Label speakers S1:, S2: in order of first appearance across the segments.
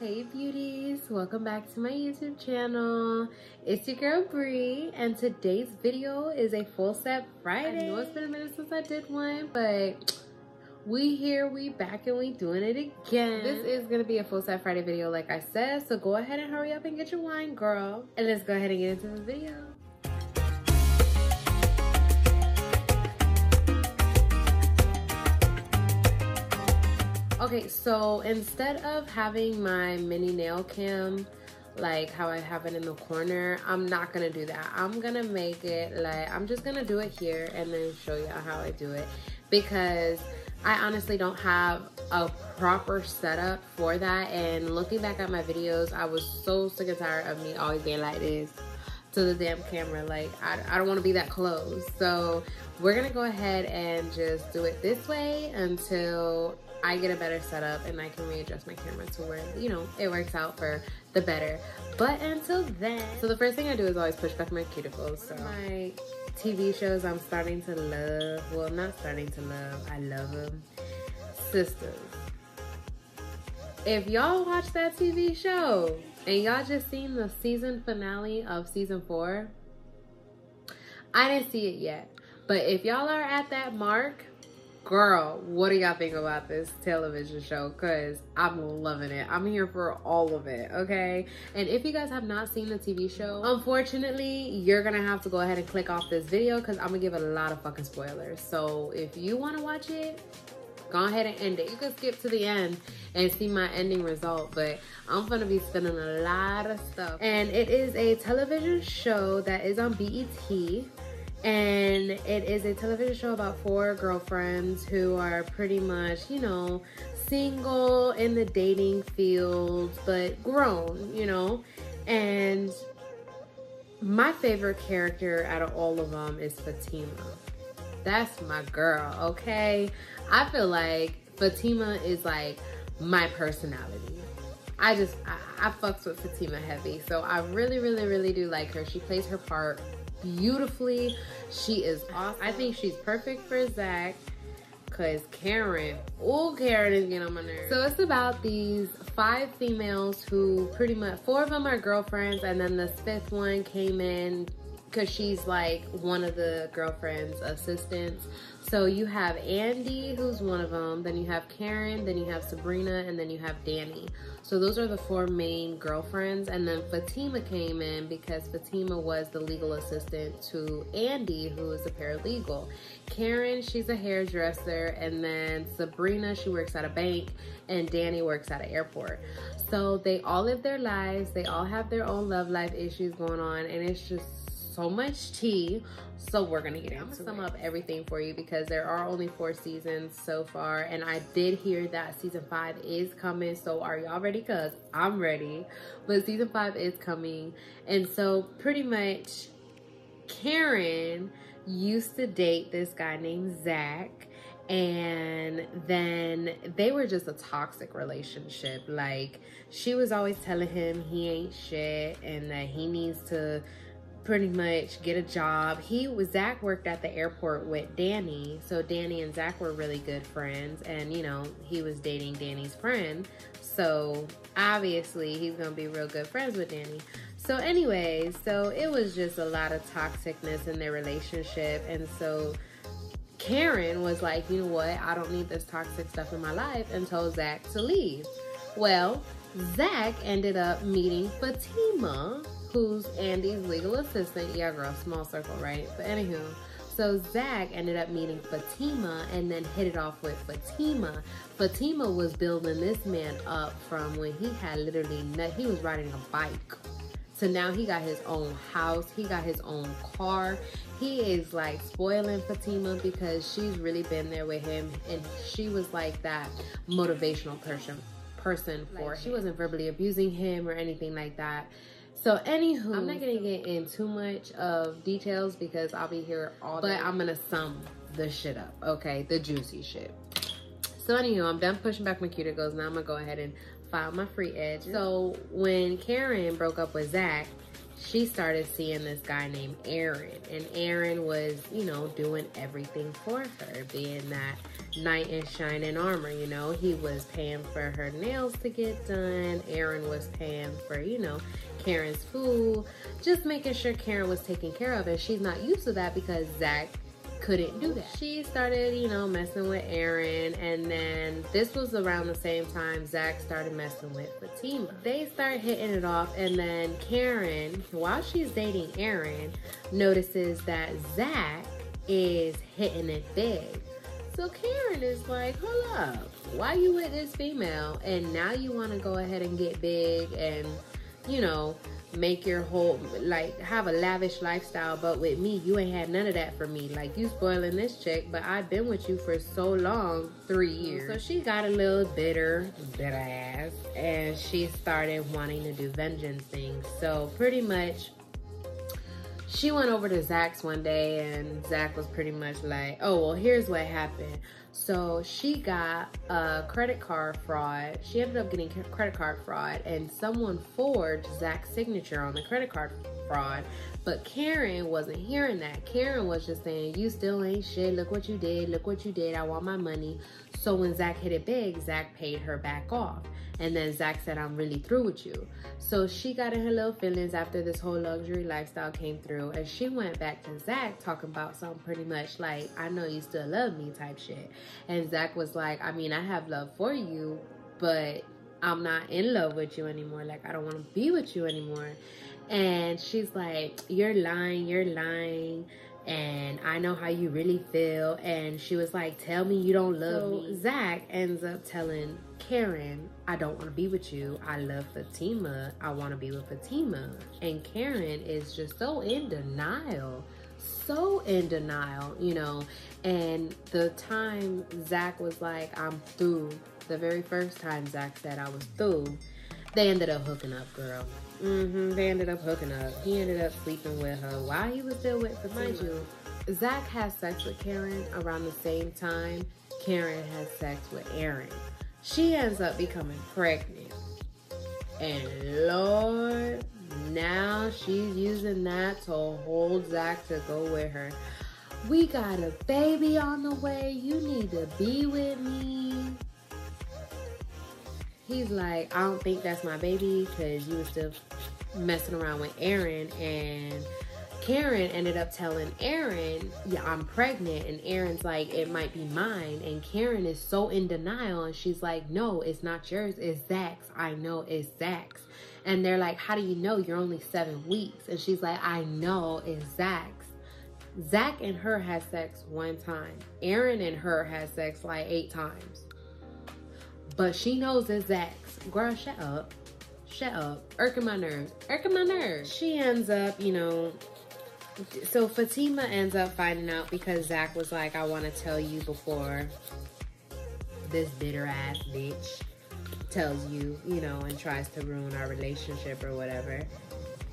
S1: Hey beauties, welcome back to my YouTube channel. It's your girl Bree, and today's video is a full set Friday. I know it's been a minute since I did one, but we here, we back, and we doing it again. This is gonna be a full set Friday video like I said, so go ahead and hurry up and get your wine, girl, and let's go ahead and get into the video. Okay, so instead of having my mini nail cam like how I have it in the corner, I'm not gonna do that. I'm gonna make it like, I'm just gonna do it here and then show you how I do it, because I honestly don't have a proper setup for that. And looking back at my videos, I was so sick and tired of me always being like this to the damn camera. Like, I don't want to be that close. So we're gonna go ahead and just do it this way until I get a better setup and I can readjust my camera to where, you know, it works out for the better. But until then, so the first thing I do is always push back my cuticles. So my TV shows I'm starting to love, well, not starting to love, I love them. Sisters. If y'all watch that TV show and y'all just seen the season finale of season 4, I didn't see it yet. But if y'all are at that mark, girl, what do y'all think about this television show? Because I'm loving it. I'm here for all of it, okay? And if you guys have not seen the TV show, unfortunately, you're gonna have to go ahead and click off this video because I'm gonna give a lot of fucking spoilers. So if you want to watch it, go ahead and end it. You can skip to the end and see my ending result, but I'm gonna be spinning a lot of stuff. And it is a television show that is on BET. And it is a television show about 4 girlfriends who are pretty much, you know, single in the dating field, but grown, you know. And my favorite character out of all of them is Fatima. That's my girl, okay? I feel like Fatima is like my personality. I fucks with Fatima heavy. So I really do like her. She plays her part beautifully. She is awesome. I think she's perfect for Zach, because Karen is getting on my nerves. So it's about these 5 females who pretty much, 4 of them are girlfriends, and then this 5th one came in because she's like one of the girlfriend's assistants. So you have Andy, who's one of them, then you have Karen, then you have Sabrina, and then you have Danny. So those are the 4 main girlfriends. And then Fatima came in because Fatima was the legal assistant to Andy, who is a paralegal. Karen, she's a hairdresser, and then Sabrina, she works at a bank, and Danny works at an airport. So they all live their lives, they all have their own love life issues going on, and it's just so much tea. So we're gonna get into it. I'm gonna sum up everything for you because there are only 4 seasons so far, and I did hear that season 5 is coming. So are y'all ready? Because I'm ready. But season 5 is coming. And so pretty much Karen used to date this guy named Zach, and then they were just a toxic relationship. Like, she was always telling him he ain't shit and that he needs to pretty much get a job. Zach worked at the airport with Danny, so Danny and Zach were really good friends, and you know, he was dating Danny's friend, so obviously he's gonna be real good friends with Danny. So anyways, so it was just a lot of toxicness in their relationship, and so Karen was like, you know what, I don't need this toxic stuff in my life, and told Zach to leave. Well, Zach ended up meeting Fatima, who's Andy's legal assistant. Yeah, girl, small circle, right? But anywho, so Zach ended up meeting Fatima and then hit it off with Fatima. Fatima was building this man up from when he had literally, he was riding a bike. So now he got his own house, he got his own car. He is like spoiling Fatima because she's really been there with him, and she was like that motivational person for him. She wasn't verbally abusing him or anything like that. So anywho, I'm not gonna get in too much of details because I'll be here all day, but I'm gonna sum the shit up, okay? The juicy shit. So anywho, I'm done pushing back my cuticles. Now I'm gonna go ahead and file my free edge. So when Karen broke up with Zach, she started seeing this guy named Aaron, and Aaron was, you know, doing everything for her, being that knight in shining armor, you know. He was paying for her nails to get done. Aaron was paying for, you know, Karen's food, just making sure Karen was taken care of. And she's not used to that because Zach couldn't do that. She started, you know, messing with Aaron, and then this was around the same time Zach started messing with Fatima. They start hitting it off, and then Karen, while she's dating Aaron, notices that Zach is hitting it big. So Karen is like, hold up, why you with this female? And now you want to go ahead and get big and, you know, make your whole, like, have a lavish lifestyle, but with me, you ain't had none of that for me. Like, you spoiling this chick, but I've been with you for so long, 3 years. So she got a little bitter ass, and she started wanting to do vengeance things. So pretty much, she went over to Zach's one day, and Zach was pretty much like, oh, well, here's what happened. So she got a credit card fraud. She ended up getting credit card fraud, and someone forged Zach's signature on the credit card fraud. But Karen wasn't hearing that. Karen was just saying, you still ain't shit. Look what you did. Look what you did. I want my money. So when Zach hit it big, Zach paid her back off. And then Zach said, I'm really through with you. So she got in her little feelings after this whole luxury lifestyle came through. And she went back to Zach talking about something pretty much like, I know you still love me type shit. And Zach was like, I mean, I have love for you, but I'm not in love with you anymore. Like, I don't want to be with you anymore. And she's like, you're lying. And I know how you really feel. And she was like, tell me you don't love me. Zach ends up telling Karen, I don't want to be with you. I love Fatima. I want to be with Fatima. And Karen is just so in denial. So in denial, you know. And the time Zach was like, I'm through, the very first time Zach said I was through, they ended up hooking up, girl. They ended up hooking up. He ended up sleeping with her while he was still with Fatima. Mind you, Zach has sex with Karen around the same time Karen has sex with Aaron. She ends up becoming pregnant. And Lord, now she's using that to hold Zach to go with her. We got a baby on the way. You need to be with me. He's like, I don't think that's my baby because you were still messing around with Aaron. And Karen ended up telling Aaron, yeah, I'm pregnant. And Aaron's like, it might be mine. And Karen is so in denial. And she's like, no, it's not yours. It's Zach's. I know it's Zach's. And they're like, how do you know? You're only 7 weeks. And she's like, I know it's Zach's. Zach and her had sex 1 time. Aaron and her had sex like 8 times. But she knows it's Zach's. Girl, shut up. Shut up. Irking my nerves. Irking my nerves. She ends up, you know, so Fatima ends up finding out because Zach was like, I want to tell you before this bitter ass bitch tells you, you know, and tries to ruin our relationship or whatever.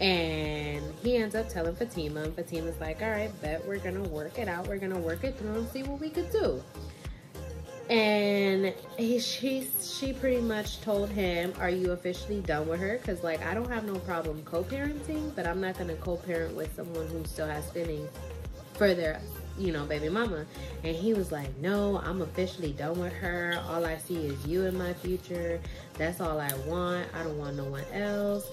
S1: And he ends up telling Fatima, and Fatima's like, all right, bet we're going to work it out. We're going to work it through and see what we could do. And she pretty much told him, are you officially done with her? Because, like, I don't have no problem co-parenting, but I'm not going to co-parent with someone who still has feelings for their, you know, baby mama. And he was like, no, I'm officially done with her. All I see is you in my future. That's all I want. I don't want no one else.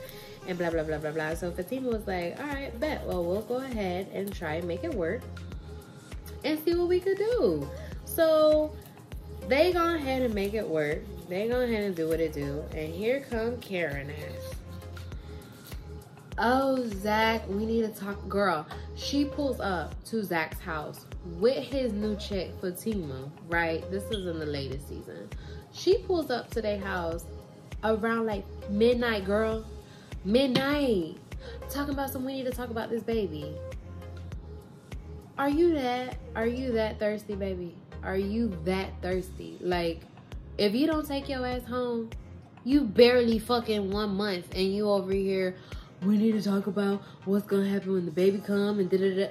S1: And blah, blah, blah, blah, blah. So Fatima was like, all right, bet. Well, we'll go ahead and try and make it work and see what we could do. So they go ahead and make it work. They go ahead and do what it do. And here come Karen ass. Oh, Zach, we need to talk. Girl, she pulls up to Zach's house with his new chick, Fatima, right? This is in the latest season. She pulls up to their house around like midnight, girl. Midnight. Talking about we need to talk about this baby. Are you that thirsty, baby? Are you that thirsty? Like, if you don't take your ass home, you barely fucking 1 month and you over here, we need to talk about what's gonna happen when the baby come and da-da-da.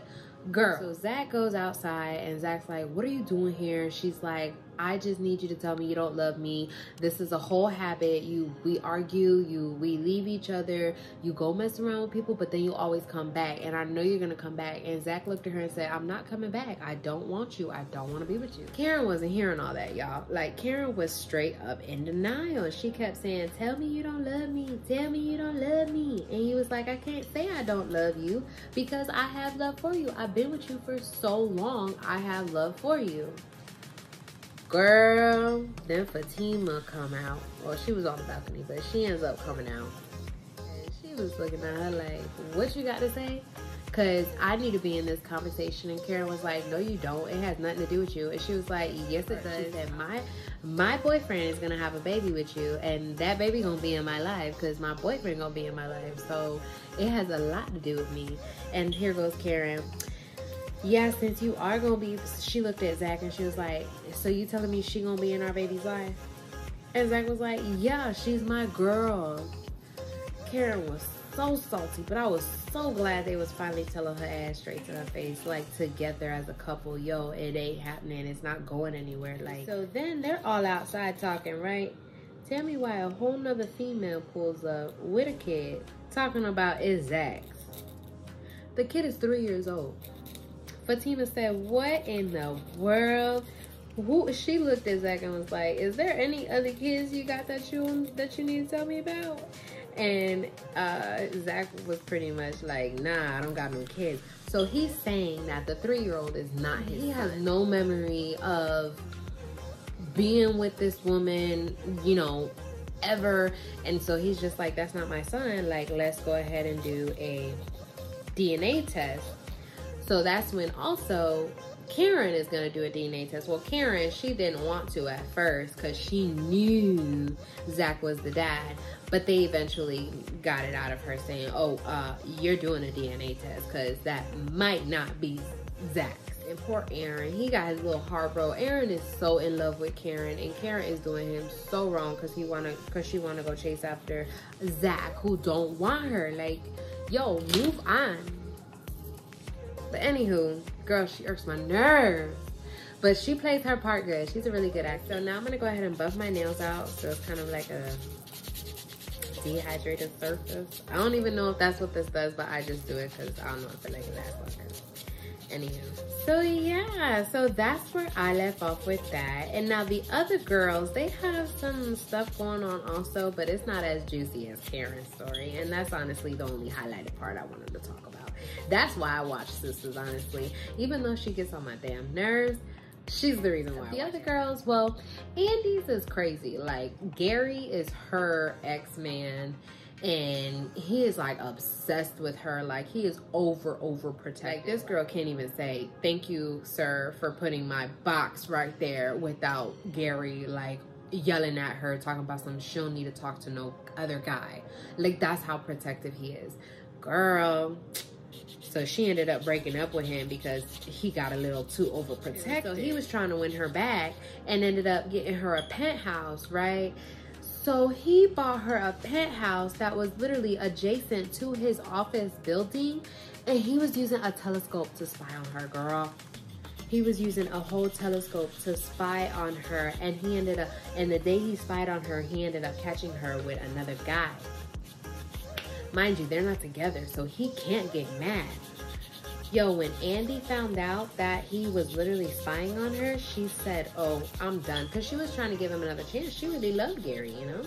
S1: Girl. So Zach goes outside and Zach's like, what are you doing here? She's like, I just need you to tell me you don't love me. This is a whole habit. We argue, we leave each other, you go mess around with people, but then you always come back. And I know you're gonna come back. And Zach looked at her and said, I'm not coming back. I don't want you. I don't want to be with you. Karen wasn't hearing all that, y'all. Like, Karen was straight up in denial. She kept saying, tell me you don't love me. Tell me you don't love me. And he was like, I can't say I don't love you because I have love for you. I've been with you for so long. I have love for you. Girl, then Fatima come out. Well, she was on the balcony, but she ends up coming out. And she was looking at her like, what you got to say? Because I need to be in this conversation. And Karen was like, no, you don't. It has nothing to do with you. And she was like, yes, it does. She said, my boyfriend is going to have a baby with you. And that baby going to be in my life because my boyfriend going to be in my life. So it has a lot to do with me. And here goes Karen. Yeah, since you are gonna be, she looked at Zach and she was like, so you telling me she gonna be in our baby's life? And Zach was like, yeah, she's my girl. Karen was so salty, but I was so glad they was finally telling her ass straight to her face, like, together as a couple. Yo, it ain't happening. It's not going anywhere. Like, so then they're all outside talking, right? Tell me why a whole nother female pulls up with a kid talking about it's Zach's. The kid is 3 years old. Fatima said, what in the world? She looked at Zach and was like, is there any other kids you got that you need to tell me about? And Zach was pretty much like, nah, I don't got no kids. So he's saying that the 3-year-old is not his son. He has no memory of being with this woman, you know, ever. And so he's just like, that's not my son. Like, let's go ahead and do a DNA test. So that's when also Karen is going to do a DNA test. Well, Karen, she didn't want to at first because she knew Zach was the dad. But they eventually got it out of her saying, oh, you're doing a DNA test because that might not be Zach's. And poor Aaron, he got his little heart broke. Aaron is so in love with Karen, and Karen is doing him so wrong because she wanna go chase after Zach, who don't want her. Like, yo, move on. But anywho, girl, she irks my nerves. But she plays her part good. She's a really good actor. So now I'm gonna go ahead and buff my nails out. So it's kind of like a dehydrated surface. I don't even know if that's what this does, but I just do it because I don't know if it like lasts longer. Anywho, so yeah, so that's where I left off with that. And now the other girls, they have some stuff going on also, but it's not as juicy as Karen's story. And that's honestly the only highlighted part I wanted to talk about. That's why I watch Sisters, honestly. Even though she gets on my damn nerves, she's the reason why. The other girls, well, Andy's is crazy. Like, Gary is her ex-man, and he is like obsessed with her. Like, he is overprotective. Like, this girl can't even say, thank you, sir, for putting my box right there without Gary, like, yelling at her, talking about something she don't need to talk to no other guy. Like, that's how protective he is. Girl. So she ended up breaking up with him because he got a little too overprotective. So he was trying to win her back and ended up getting her a penthouse, right? So he bought her a penthouse that was literally adjacent to his office building, and he was using a telescope to spy on her, girl. He was using a whole telescope to spy on her, and he ended up, and the day he spied on her, he ended up catching her with another guy. Mind you, they're not together, so he can't get mad. Yo, when Andy found out that he was literally spying on her, she said, oh, I'm done. Because she was trying to give him another chance. She really loved Gary, you know?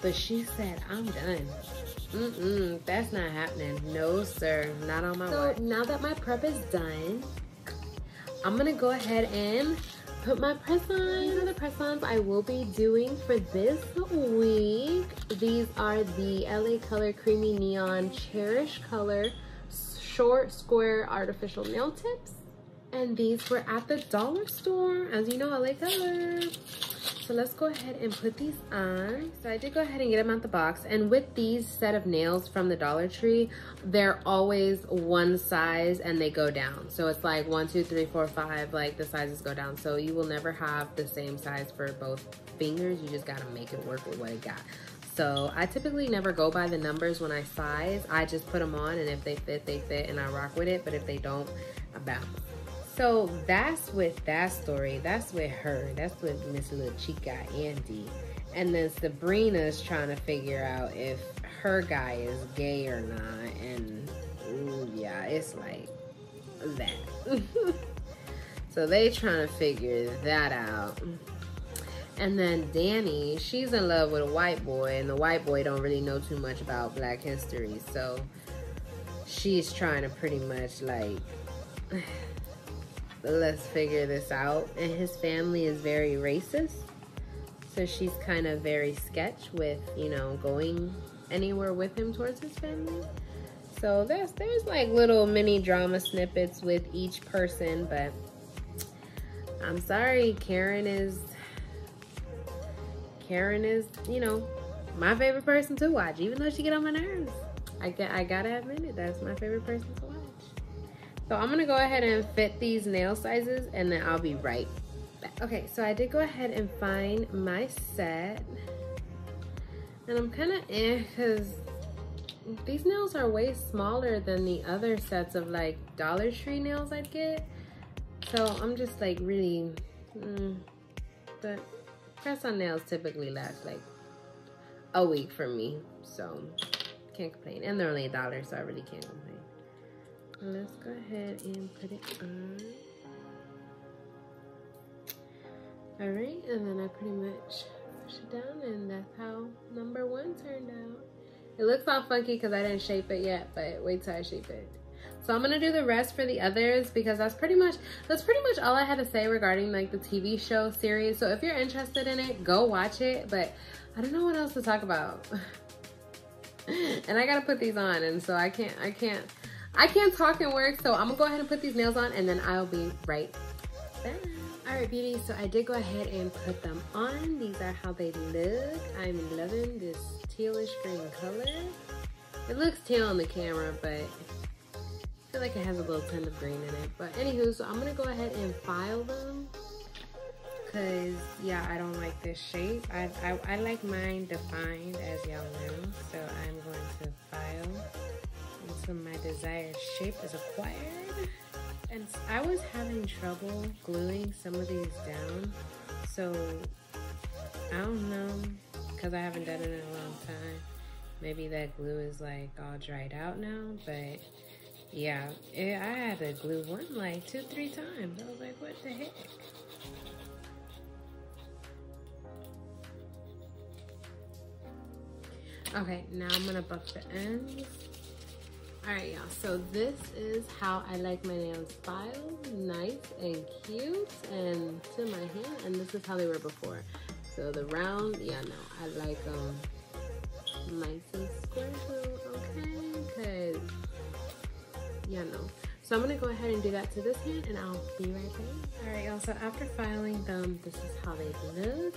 S1: But she said, I'm done. That's not happening. No, sir. Not on my watch. So now that my prep is done, I'm going to go ahead and put my press-ons. These are the press-ons I will be doing for this week. These are the LA Color Creamy Neon Cherish Color Short Square Artificial Nail Tips. And these were at the dollar store. As you know, LA Color. So let's go ahead and put these on. So I did go ahead and get them out the box. And with these set of nails from the Dollar Tree, they're always one size and they go down. So it's like 1, 2, 3, 4, 5, like the sizes go down. So you will never have the same size for both fingers. You just gotta make it work with what it got. So I typically never go by the numbers when I size. I just put them on, and if they fit, they fit, and I rock with it. But if they don't, I bounce. So that's with that story. That's with her. That's with Miss Little Chica Andy. And then Sabrina's trying to figure out if her guy is gay or not. And ooh, yeah, it's like that. So they trying to figure that out. And then Danny, she's in love with a white boy, and the white boy don't really know too much about Black history. So she's trying to pretty much like, let's figure this out. And his family is very racist. So she's kind of very sketch with, you know, going anywhere with him towards his family. So there's like little mini drama snippets with each person, but I'm sorry, Karen is, you know, my favorite person to watch, even though she get on my nerves. I gotta admit it, that's my favorite person to watch. So I'm gonna go ahead and fit these nail sizes, and then I'll be right back. Okay, so I did go ahead and find my set, and I'm kind of because these nails are way smaller than the other sets of like Dollar Tree nails I'd get. So I'm just like really, but press-on nails typically last like a week for me, so can't complain. And they're only $1, so I really can't complain. Let's go ahead and put it on. All right, and then I pretty much push it down, and that's how number 1 turned out. It looks all funky because I didn't shape it yet, but wait till I shape it. So I'm gonna do the rest for the others because that's pretty much all I had to say regarding like the TV show series. So if you're interested in it, go watch it. But I don't know what else to talk about. And I gotta put these on, and so I can't talk and work. So I'm gonna go ahead and put these nails on, and then I'll be right back. All right, beauties, so I did go ahead and put them on. These are how they look. I'm loving this tealish green color. It looks teal on the camera, but I feel like it has a little tint of green in it. But anywho, so I'm gonna go ahead and file them, cause yeah, I don't like this shape. I like mine defined, as y'all know. So I'm going to file until my desired shape is acquired. And I was having trouble gluing some of these down, so I don't know, because I haven't done it in a long time. Maybe that glue is like all dried out now, but yeah, I had to glue one like 2-3 times. I was like, what the heck? Okay, now I'm gonna buff the ends. All right, y'all, so this is how I like my nails filed, nice and cute and to my hand, and this is how they were before. So the round, yeah, no, I like them nice and square, okay, cause, yeah, no. So I'm gonna go ahead and do that to this hand, and I'll be right back. All right, y'all, so after filing them, this is how they look.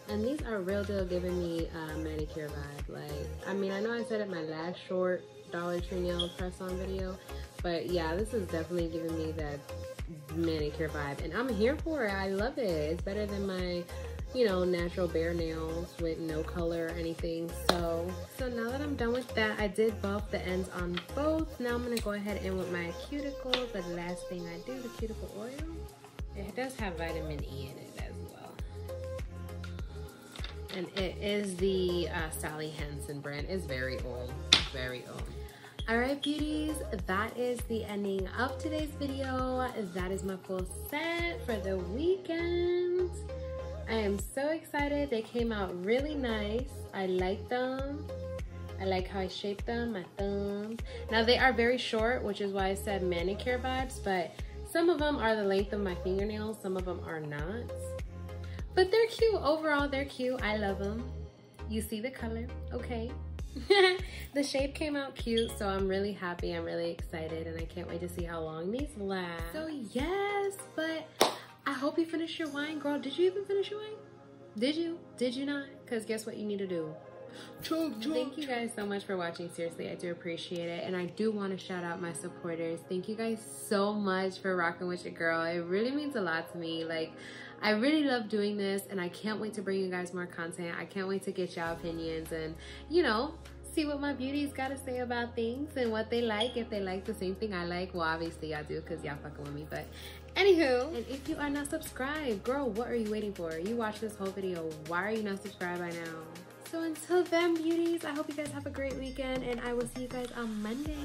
S1: And these are real deal giving me a manicure vibe. Like, I mean, I know I said it my last short Dollar Tree nail press-on video, but yeah, this is definitely giving me that manicure vibe, and I'm here for it. I love it. It's better than my, you know, natural bare nails with no color or anything. So now that I'm done with that, I did buff the ends on both. Now I'm gonna go ahead and with my cuticle, the last thing I do, the cuticle oil. It does have vitamin E in it as well. And it is the Sally Hansen brand. It's very old, very old. All right, beauties, that is the ending of today's video. That is my full set for the weekend. I am so excited. They came out really nice. I like them. I like how I shaped them, my thumbs. Now they are very short, which is why I said manicure vibes, but some of them are the length of my fingernails, some of them are not. But they're cute. Overall, they're cute. I love them. You see the color, okay? The shape came out cute, so I'm really happy. I'm really excited, and I can't wait to see how long these last. So yes, but I hope you finished your wine, girl. Did you even finish your wine? Did you? Did you not? Because guess what you need to do? Thank you guys so much for watching. Seriously, I do appreciate it, and I do want to shout out my supporters. Thank you guys so much for rocking with your girl. It really means a lot to me. Like, I really love doing this, and I can't wait to bring you guys more content. I can't wait to get y'all opinions and, you know, see what my beauties got to say about things and what they like. If they like the same thing I like, well, obviously y'all do because y'all fucking with me. But
S2: Anywho.
S1: And if you are not subscribed, girl, what are you waiting for? You watched this whole video. Why are you not subscribed by now? So until then, beauties, I hope you guys have a great weekend, and I will see you guys on Monday.